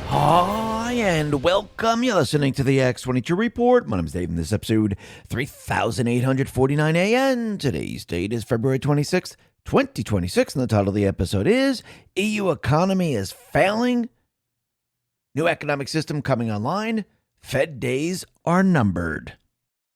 Hi, and welcome. You're listening to the X22 Report. My name is Dave, and this episode 3849 AN. Today's date is February 26th, 2026, and the title of the episode is EU Economy is Failing, New Economic System Coming Online, Fed Days Are Numbered.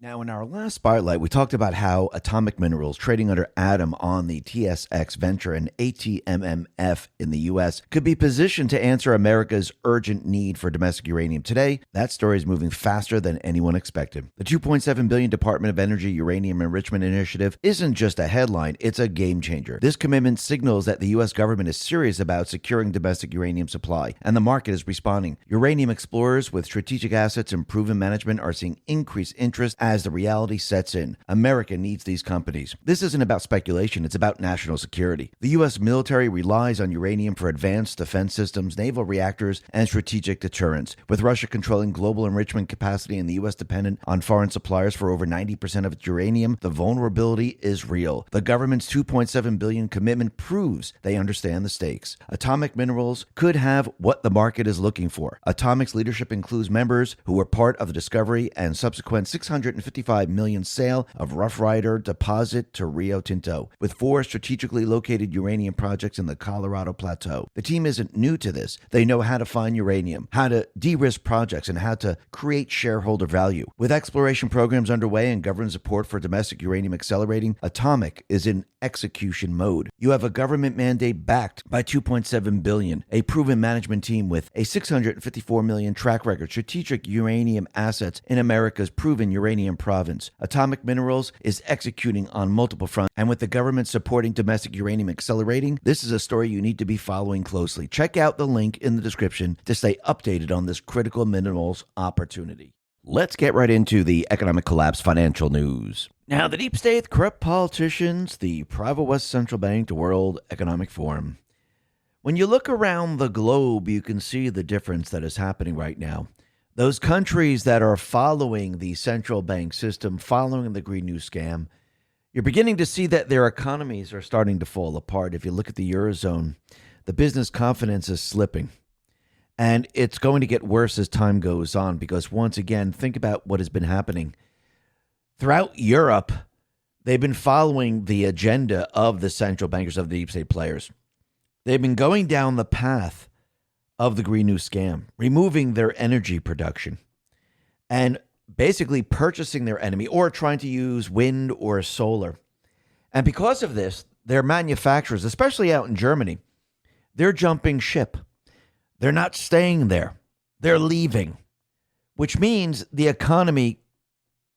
Now, in our last spotlight, we talked about how atomic minerals trading under ATOM on the TSX Venture and ATMMF in the U.S. could be positioned to answer America's urgent need for domestic uranium. Today, that story is moving faster than anyone expected. The $2.7 billion Department of Energy Uranium Enrichment Initiative isn't just a headline, it's a game changer. This commitment signals that the U.S. government is serious about securing domestic uranium supply, and the market is responding. Uranium explorers with strategic assets and proven management are seeing increased interest as the reality sets in. America needs these companies. This isn't about speculation, it's about national security. The U.S. military relies on uranium for advanced defense systems, naval reactors, and strategic deterrence. With Russia controlling global enrichment capacity and the U.S. dependent on foreign suppliers for over 90% of its uranium, the vulnerability is real. The government's $2.7 billion commitment proves they understand the stakes. Atomic Minerals could have what the market is looking for. Atomic's leadership includes members who were part of the discovery and subsequent $655 million sale of Rough Rider deposit to Rio Tinto, with 4 strategically located uranium projects in the Colorado Plateau. The team isn't new to this. They know how to find uranium, how to de-risk projects, and how to create shareholder value. With exploration programs underway and government support for domestic uranium accelerating, Atomic is in execution mode. You have a government mandate backed by $2.7 billion, a proven management team with a $654 million track record, strategic uranium assets in America's proven uranium province. Atomic Minerals is executing on multiple fronts, and with the government supporting domestic uranium accelerating, this is a story you need to be following closely. Check out the link in the description to stay updated on this critical minerals opportunity. Let's get right into the economic collapse financial news. Now, the deep state, corrupt politicians, the private West Central Bank, the World Economic Forum. When you look around the globe, you can see the difference that is happening right now. Those countries that are following the central bank system, following the Green New Scam, you're beginning to see that their economies are starting to fall apart. If you look at the Eurozone, the business confidence is slipping. And it's going to get worse as time goes on because, once again, think about what has been happening. Throughout Europe, they've been following the agenda of the central bankers, of the deep state players. They've been going down the path of the Green New Scam, removing their energy production and basically purchasing their enemy or trying to use wind or solar. And because of this, their manufacturers, especially out in Germany, they're jumping ship. They're not staying there. They're leaving, which means the economy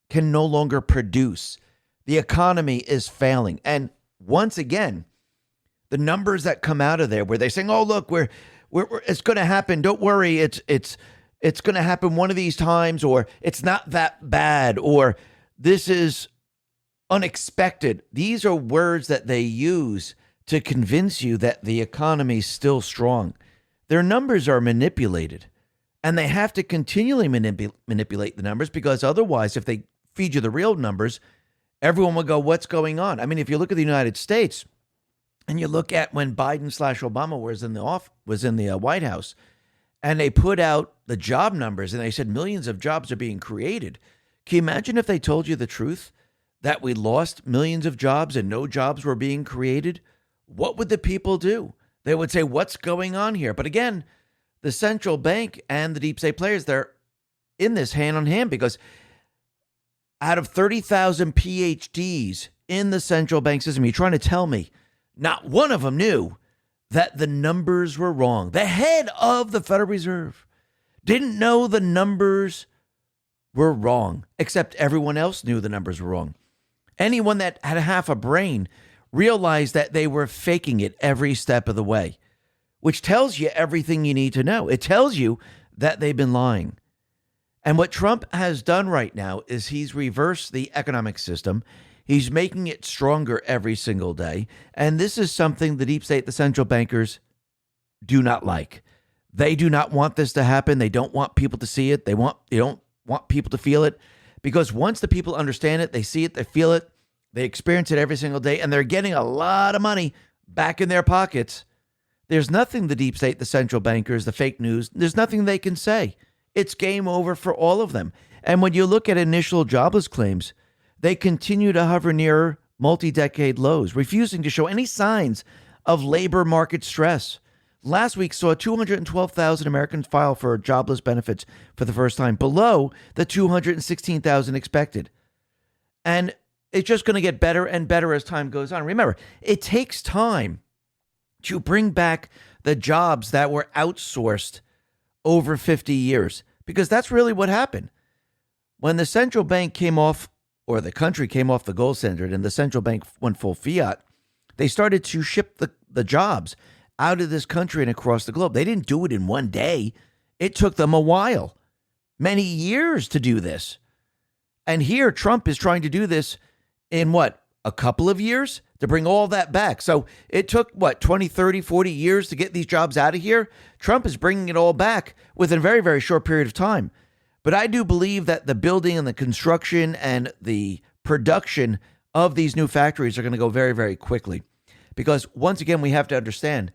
can no longer produce. The economy is failing. And once again, the numbers that come out of there where they're saying, oh, look, we're it's going to happen. Don't worry. It's going to happen one of these times, or it's not that bad, or this is unexpected. These are words that they use to convince you that the economy is still strong. Their numbers are manipulated, and they have to continually manipulate the numbers because otherwise, if they feed you the real numbers, everyone will go, what's going on? I mean, if you look at the United States and you look at when Biden/Obama was in the White House, and they put out the job numbers and they said millions of jobs are being created. Can you imagine if they told you the truth, that we lost millions of jobs and no jobs were being created? What would the people do? They would say, what's going on here? But again, the central bank and the deep state players, they're in this hand on hand because out of 30,000 PhDs in the central bank system, you're trying to tell me not one of them knew that the numbers were wrong. The head of the Federal Reserve didn't know the numbers were wrong, except everyone else knew the numbers were wrong. Anyone that had half a brain realized that they were faking it every step of the way, which tells you everything you need to know. It tells you that they've been lying. And what Trump has done right now is he's reversed the economic system. He's making it stronger every single day. And this is something the deep state, the central bankers, do not like. They do not want this to happen. They don't want people to see it. They don't want people to feel it. Because once the people understand it, they see it, they feel it, they experience it every single day, and they're getting a lot of money back in their pockets, There's nothing the deep state, the central bankers, the fake news, there's nothing they can say. It's game over for all of them. And when you look at initial jobless claims, they continue to hover near multi-decade lows, refusing to show any signs of labor market stress. Last week saw 212,000 Americans file for jobless benefits for the first time, below the 216,000 expected. And it's just going to get better and better as time goes on. Remember, it takes time to bring back the jobs that were outsourced over 50 years, because that's really what happened. When the central bank came off, or the country came off the gold standard and the central bank went full fiat, they started to ship the jobs out of this country and across the globe. They didn't do it in one day. It took them a while, many years to do this. And here Trump is trying to do this in what, a couple of years to bring all that back. So it took 20, 30, 40 years to get these jobs out of here. Trump is bringing it all back within a very, very short period of time. But I do believe that the building and the construction and the production of these new factories are going to go very, very quickly. Because once again, we have to understand,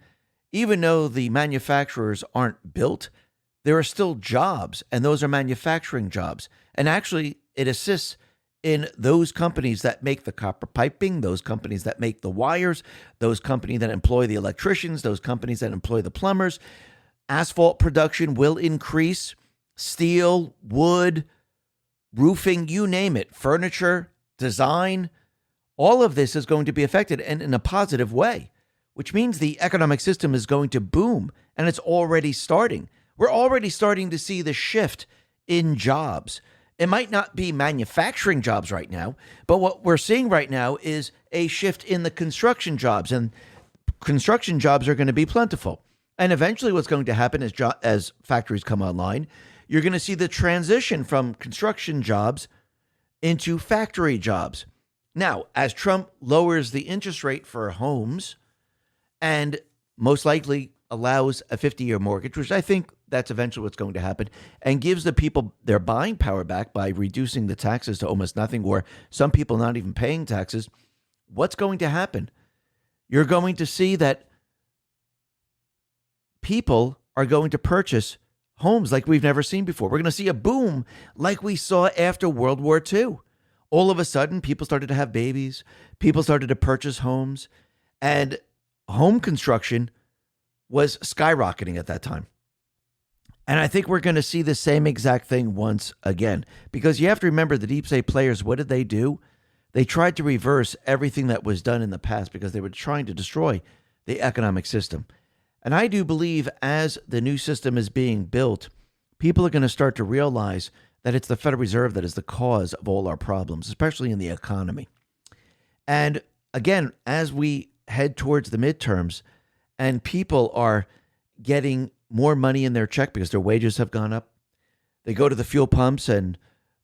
even though the manufacturers aren't built, there are still jobs, and those are manufacturing jobs. And actually, it assists in those companies that make the copper piping, those companies that make the wires, those companies that employ the electricians, those companies that employ the plumbers. Asphalt production will increase, steel, wood, roofing, you name it, furniture, design. All of this is going to be affected, and in a positive way, which means the economic system is going to boom, and it's already starting. We're already starting to see the shift in jobs. It might not be manufacturing jobs right now, but what we're seeing right now is a shift in the construction jobs, and construction jobs are going to be plentiful. And eventually what's going to happen is as factories come online, you're going to see the transition from construction jobs into factory jobs. Now, as Trump lowers the interest rate for homes and most likely allows a 50-year mortgage, which I think that's eventually what's going to happen, and gives the people their buying power back by reducing the taxes to almost nothing, or some people not even paying taxes, what's going to happen? You're going to see that people are going to purchase homes like we've never seen before. We're going to see a boom like we saw after World War II. All of a sudden, people started to have babies. People started to purchase homes. And home construction was skyrocketing at that time. And I think we're going to see the same exact thing once again. Because you have to remember, the deep state players, what did they do? They tried to reverse everything that was done in the past because they were trying to destroy the economic system. And I do believe as the new system is being built, people are going to start to realize that it's the Federal Reserve that is the cause of all our problems, especially in the economy. And again, as we head towards the midterms and people are getting more money in their check because their wages have gone up, they go to the fuel pumps and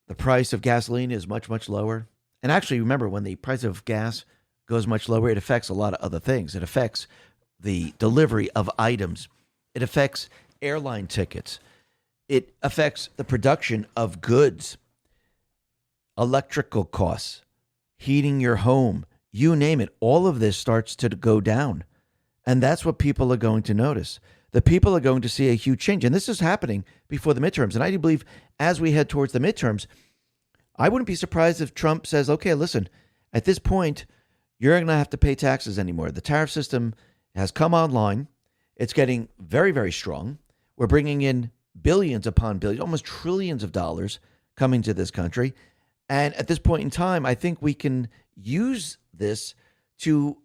the price of gasoline is much, much lower. And actually, remember, when the price of gas goes much lower, it affects a lot of other things. It affects the delivery of items. It affects airline tickets. It affects the production of goods, electrical costs, heating your home, you name it. All of this starts to go down. And that's what people are going to notice. The people are going to see a huge change. And this is happening before the midterms. And I do believe as we head towards the midterms, I wouldn't be surprised if Trump says, okay, listen, at this point, you're going to have to pay taxes anymore. The tariff system has come online. It's getting very, very strong. We're bringing in billions upon billions, almost trillions of dollars coming to this country. And at this point in time, I think we can use this to,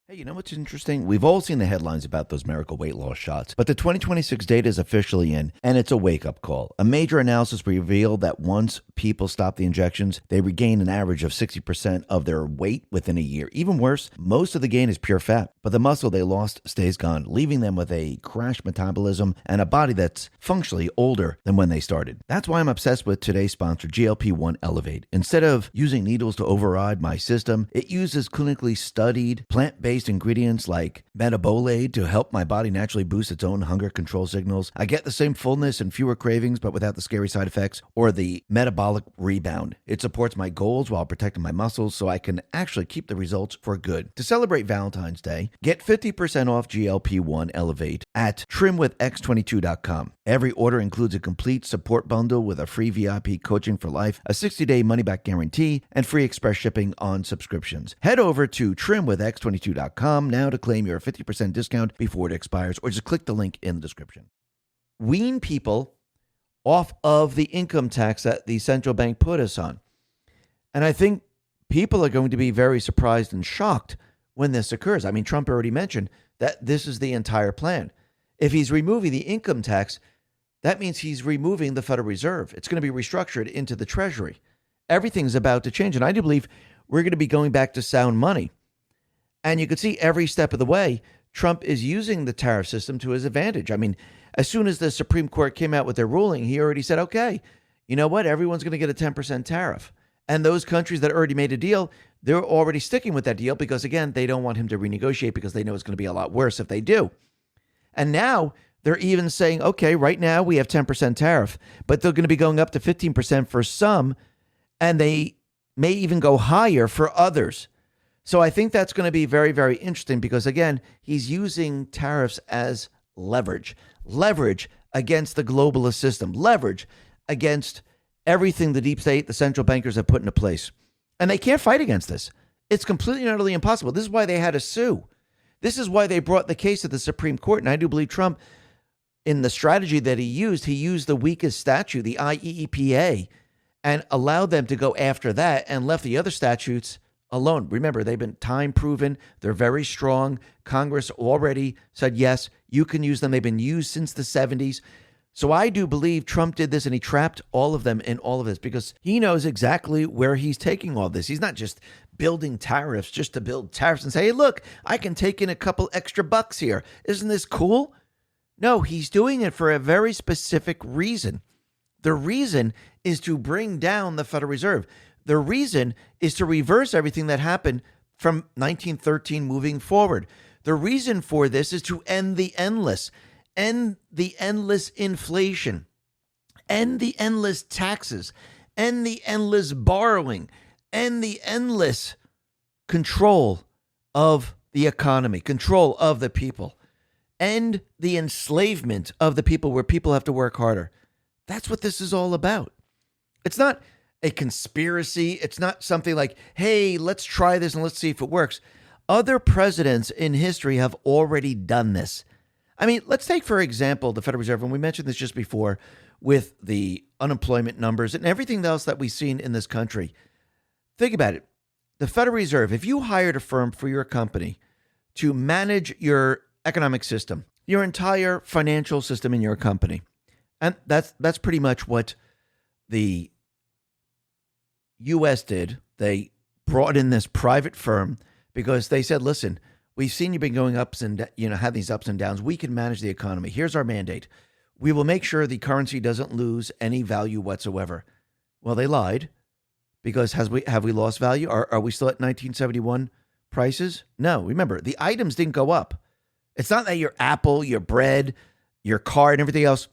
hey, you know what's interesting? We've all seen the headlines about those miracle weight loss shots, but the 2026 data is officially in, and it's a wake-up call. A major analysis revealed that once people stop the injections, they regain an average of 60% of their weight within a year. Even worse, most of the gain is pure fat, but the muscle they lost stays gone, leaving them with a crashed metabolism and a body that's functionally older than when they started. That's why I'm obsessed with today's sponsor, GLP-1 Elevate. Instead of using needles to override my system, it uses clinically studied plant-based plant-based ingredients like metabolate to help my body naturally boost its own hunger control signals. I get the same fullness and fewer cravings, but without the scary side effects or the metabolic rebound. It supports my goals while protecting my muscles so I can actually keep the results for good. To celebrate Valentine's Day, get 50% off GLP-1 Elevate at trimwithx22.com. Every order includes a complete support bundle with a free VIP coaching for life, a 60-day money-back guarantee, and free express shipping on subscriptions. Head over to trimwithx22.com now to claim your 50% discount before it expires, or just click the link in the description. Wean people off of the income tax that the central bank put us on. And I think people are going to be very surprised and shocked when this occurs. I mean, Trump already mentioned that this is the entire plan. If he's removing the income tax, that means he's removing the Federal Reserve. It's going to be restructured into the Treasury. Everything's about to change. And I do believe we're going to be going back to sound money. And you can see every step of the way, Trump is using the tariff system to his advantage. I mean, as soon as the Supreme Court came out with their ruling, he already said, okay, you know what? Everyone's going to get a 10% tariff. And those countries that already made a deal, they're already sticking with that deal because, again, they don't want him to renegotiate because they know it's going to be a lot worse if they do. And now they're even saying, okay, right now we have 10% tariff, but they're going to be going up to 15% for some, and they may even go higher for others. So I think that's going to be very, very interesting because, again, he's using tariffs as leverage against the globalist system, leverage against everything the deep state, the central bankers have put into place. And they can't fight against this. It's completely and utterly impossible. This is why they had to sue. This is why they brought the case to the Supreme Court. And I do believe Trump, in the strategy that he used the weakest statute, the IEEPA, and allowed them to go after that and left the other statutes alone. Remember, they've been time proven. They're very strong. Congress already said, yes, you can use them. They've been used since the 70s. So I do believe Trump did this and he trapped all of them in all of this because he knows exactly where he's taking all this. He's not just building tariffs just to build tariffs and say, hey, look, I can take in a couple extra bucks here. Isn't this cool? No, he's doing it for a very specific reason. The reason is to bring down the Federal Reserve. The reason is to reverse everything that happened from 1913 moving forward. The reason for this is to end the endless inflation, end the endless taxes, end the endless borrowing, end the endless control of the economy, control of the people, end the enslavement of the people where people have to work harder. That's what this is all about. It's not a conspiracy. It's not something like, hey, let's try this and let's see if it works. Other presidents in history have already done this. I mean, let's take, for example, the Federal Reserve, and we mentioned this just before with the unemployment numbers and everything else that we've seen in this country. Think about it. The Federal Reserve, if you hired a firm for your company to manage your economic system, your entire financial system in your company, and that's pretty much what the U.S. did. They brought in this private firm because they said, listen, we've seen you've been going ups and, have these ups and downs. We can manage the economy. Here's our mandate. We will make sure the currency doesn't lose any value whatsoever. Well, they lied because have we lost value? Are we still at 1971 prices? No. Remember, the items didn't go up. It's not that your Apple, your bread, your car, and everything else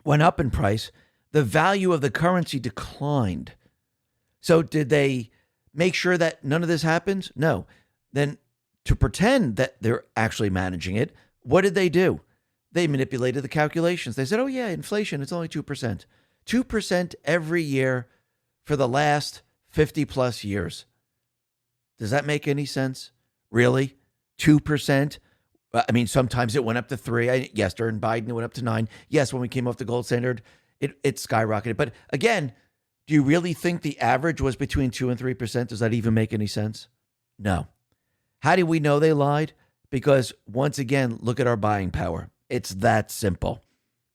went up in price. The value of the currency declined. So did they make sure that none of this happens? No. Then to pretend that they're actually managing it, what did they do? They manipulated the calculations. They said, oh, yeah, inflation, it's only 2%. 2% every year for the last 50 plus years. Does that make any sense? Really? 2%? I mean, sometimes it went up to 3. Yes, during Biden, it went up to 9. Yes, when we came off the gold standard, it skyrocketed. But again, do you really think the average was between 2 and 3%? Does that even make any sense? No. How do we know they lied? Because once again, look at our buying power. It's that simple.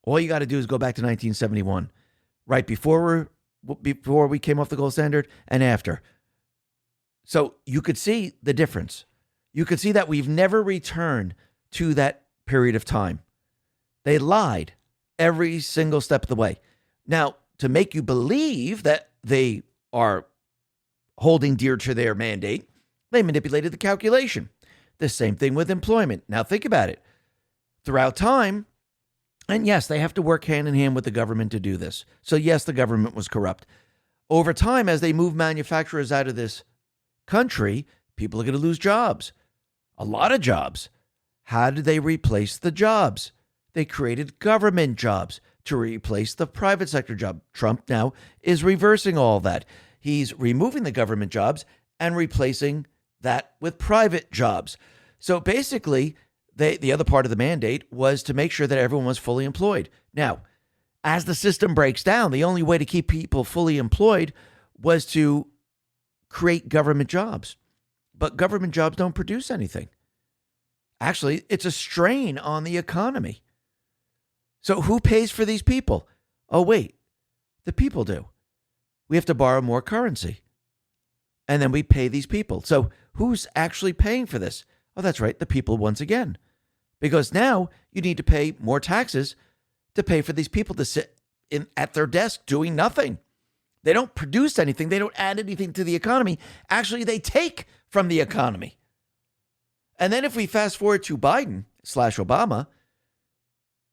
All you got to do is go back to 1971, right before we came off the gold standard and after. So you could see the difference. You could see that we've never returned to that period of time. They lied every single step of the way. Now, to make you believe that they are holding dear to their mandate, they manipulated the calculation. The same thing with employment. Now think about it. Throughout time, and yes, they have to work hand in hand with the government to do this. So yes, the government was corrupt. Over time, as they move manufacturers out of this country, people are going to lose jobs. A lot of jobs. How did they replace the jobs? They created government jobs to replace the private sector job. Trump now is reversing all that. He's removing the government jobs and replacing that with private jobs. So basically, the other part of the mandate was to make sure that everyone was fully employed. Now, as the system breaks down, the only way to keep people fully employed was to create government jobs. But government jobs don't produce anything. Actually, it's a strain on the economy. So who pays for these people? Oh, wait, the people do. We have to borrow more currency. And then we pay these people. So who's actually paying for this? Oh, that's right, the people once again. Because now you need to pay more taxes to pay for these people to sit at their desk doing nothing. They don't produce anything. They don't add anything to the economy. Actually, they take from the economy. And then if we fast forward to Biden/Obama,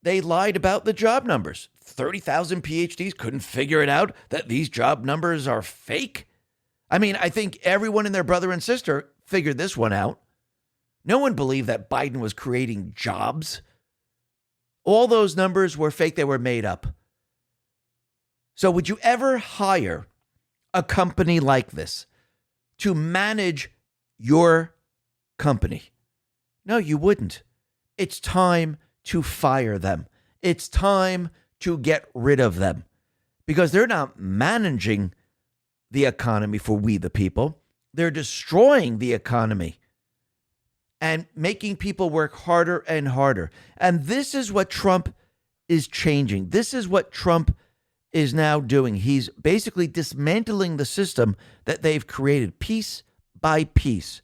they lied about the job numbers. 30,000 PhDs couldn't figure it out that these job numbers are fake. I mean, I think everyone and their brother and sister figured this one out. No one believed that Biden was creating jobs. All those numbers were fake. They were made up. So would you ever hire a company like this to manage your company? No, you wouldn't. It's time to fire them. It's time to get rid of them because they're not managing the economy for we the people. They're destroying the economy and making people work harder and harder. And this is what Trump is changing. This is what Trump is now doing. He's basically dismantling the system that they've created piece by piece.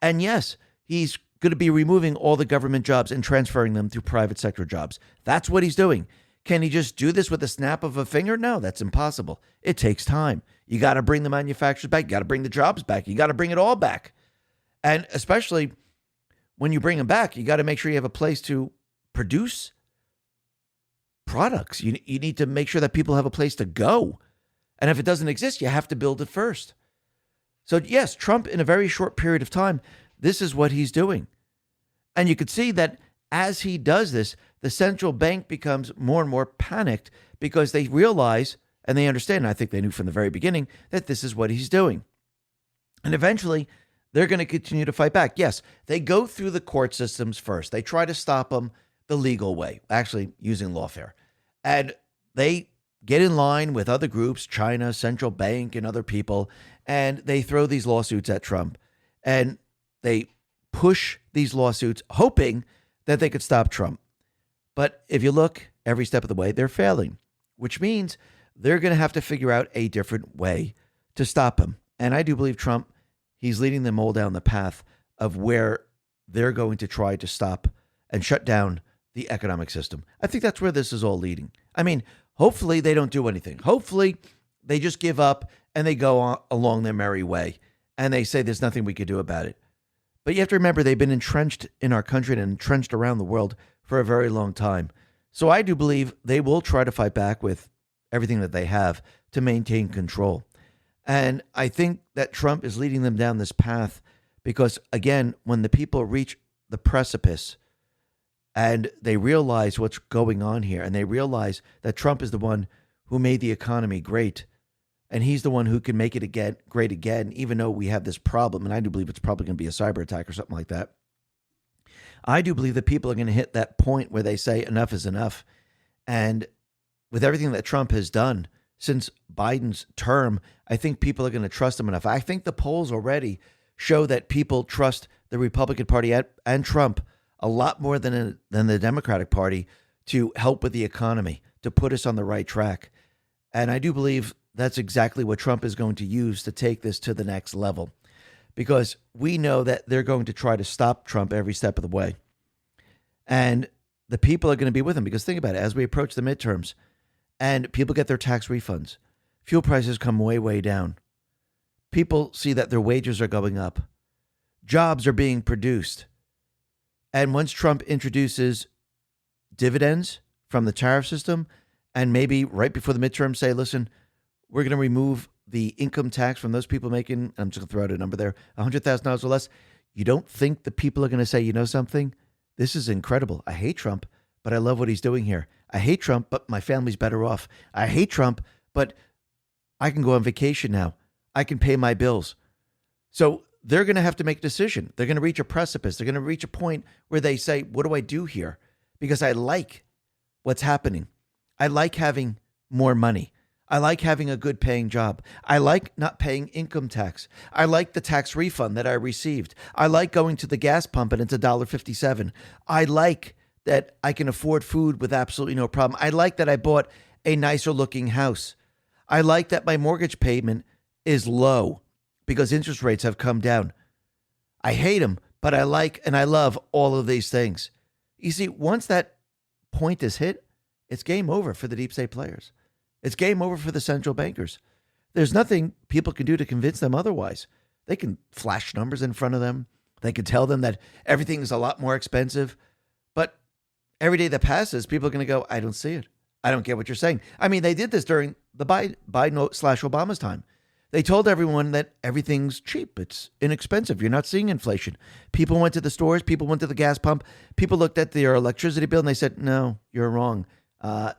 And yes, he's going to be removing all the government jobs and transferring them to private sector jobs. That's what he's doing. Can he just do this with a snap of a finger? No, that's impossible. It takes time. You got to bring the manufacturers back. You got to bring the jobs back. You got to bring it all back. And especially when you bring them back, you got to make sure you have a place to produce products. You need to make sure that people have a place to go. And if it doesn't exist, you have to build it first. So yes, Trump, in a very short period of time, this is what he's doing. And you could see that as he does this, the central bank becomes more and more panicked because they realize and they understand, and I think they knew from the very beginning, that this is what he's doing. And eventually, they're going to continue to fight back. Yes, they go through the court systems first. They try to stop him the legal way, actually using lawfare. And they get in line with other groups, China, central bank, and other people, and they throw these lawsuits at Trump. And they push these lawsuits, hoping that they could stop Trump. But if you look every step of the way, they're failing, which means they're going to have to figure out a different way to stop him. And I do believe Trump, he's leading them all down the path of where they're going to try to stop and shut down the economic system. I think that's where this is all leading. I mean, hopefully they don't do anything. Hopefully they just give up and they go on along their merry way and they say there's nothing we could do about it. But you have to remember, they've been entrenched in our country and entrenched around the world for a very long time. So I do believe they will try to fight back with everything that they have to maintain control. And I think that Trump is leading them down this path because, again, when the people reach the precipice and they realize what's going on here and they realize that Trump is the one who made the economy great and he's the one who can make it again great again, even though we have this problem, and I do believe it's probably going to be a cyber attack or something like that. I do believe that people are going to hit that point where they say enough is enough. And with everything that Trump has done since Biden's term, I think people are going to trust him enough. I think the polls already show that people trust the Republican Party and Trump a lot more than the Democratic Party to help with the economy, to put us on the right track. And I do believe that's exactly what Trump is going to use to take this to the next level, because we know that they're going to try to stop Trump every step of the way. And the people are going to be with him, because think about it, as we approach the midterms and people get their tax refunds, fuel prices come way, way down. People see that their wages are going up. Jobs are being produced. And once Trump introduces dividends from the tariff system, and maybe right before the midterm say, listen, we're going to remove the income tax from those people making, I'm just going to throw out a number there, $100,000 or less. You don't think the people are going to say, you know something? This is incredible. I hate Trump, but I love what he's doing here. I hate Trump, but my family's better off. I hate Trump, but I can go on vacation now. I can pay my bills. So they're going to have to make a decision. They're going to reach a precipice. They're going to reach a point where they say, what do I do here? Because I like what's happening. I like having more money. I like having a good paying job. I like not paying income tax. I like the tax refund that I received. I like going to the gas pump and it's $1.57. I like that I can afford food with absolutely no problem. I like that I bought a nicer looking house. I like that my mortgage payment is low because interest rates have come down. I hate them, but I like and I love all of these things. You see, once that point is hit, it's game over for the deep state players. It's game over for the central bankers. There's nothing people can do to convince them otherwise. They can flash numbers in front of them. They can tell them that everything is a lot more expensive. But every day that passes, people are going to go, I don't see it. I don't get what you're saying. I mean, they did this during the Biden/Obama's time. They told everyone that everything's cheap. It's inexpensive. You're not seeing inflation. People went to the stores. People went to the gas pump. People looked at their electricity bill and they said, no, you're wrong.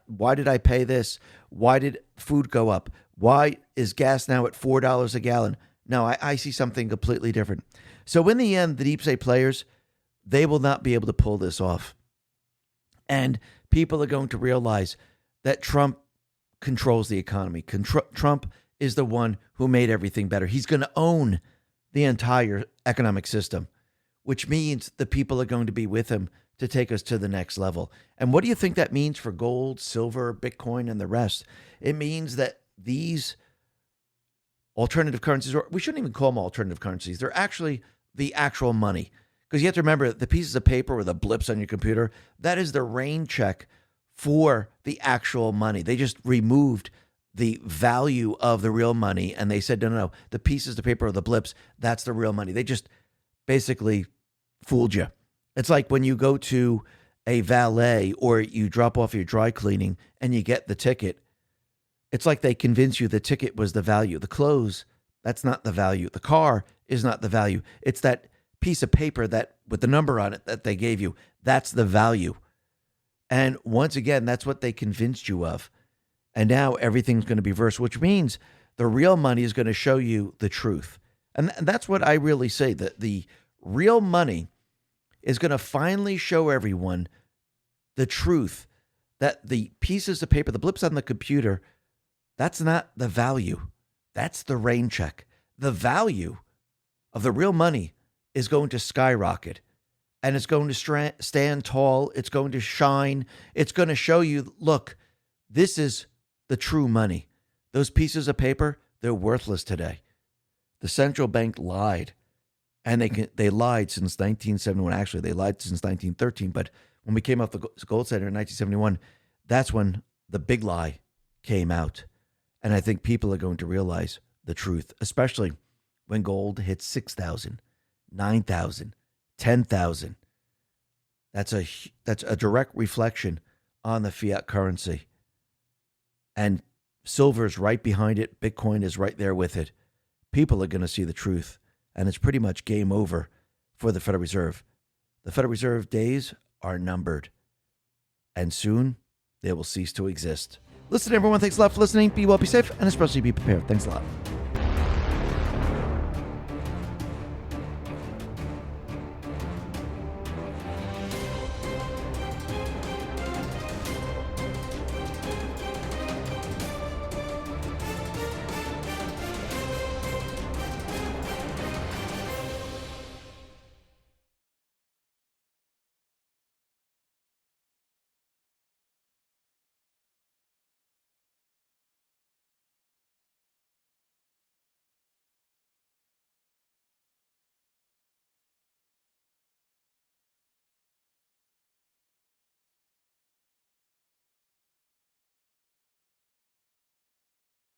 Why did I pay this? Why did food go up? Why is gas now at $4 a gallon? No, I see something completely different. So in the end, the deep state players, they will not be able to pull this off. And people are going to realize that Trump controls the economy. Trump is the one who made everything better. He's going to own the entire economic system, which means the people are going to be with him to take us to the next level. And what do you think that means for gold, silver, Bitcoin, and the rest? It means that these alternative currencies, or we shouldn't even call them alternative currencies, they're actually the actual money. Because you have to remember, the pieces of paper or the blips on your computer, that is the rain check for the actual money. They just removed the value of the real money, and they said, no, the pieces of paper or the blips, that's the real money. They just basically fooled you. It's like when you go to a valet or you drop off your dry cleaning and you get the ticket. It's like they convince you the ticket was the value. The clothes, that's not the value. The car is not the value. It's that piece of paper that with the number on it that they gave you. That's the value. And once again, that's what they convinced you of. And now everything's going to be reversed, which means the real money is going to show you the truth. And that's what I really say, that the real money is going to finally show everyone the truth, that the pieces of paper, the blips on the computer, that's not the value. That's the rain check. The value of the real money is going to skyrocket, and it's going to stand tall. It's going to shine. It's going to show you, look, this is the true money. Those pieces of paper, they're worthless today. The central bank lied. And they lied since 1971. Actually, they lied since 1913. But when we came off the gold standard in 1971, that's when the big lie came out. And I think people are going to realize the truth, especially when gold hits 6,000, 9,000, 10,000. That's a direct reflection on the fiat currency. And silver is right behind it. Bitcoin is right there with it. People are going to see the truth. And it's pretty much game over for the Federal Reserve. The Federal Reserve days are numbered. And soon, they will cease to exist. Listen, everyone. Thanks a lot for listening. Be well, be safe, and especially be prepared. Thanks a lot.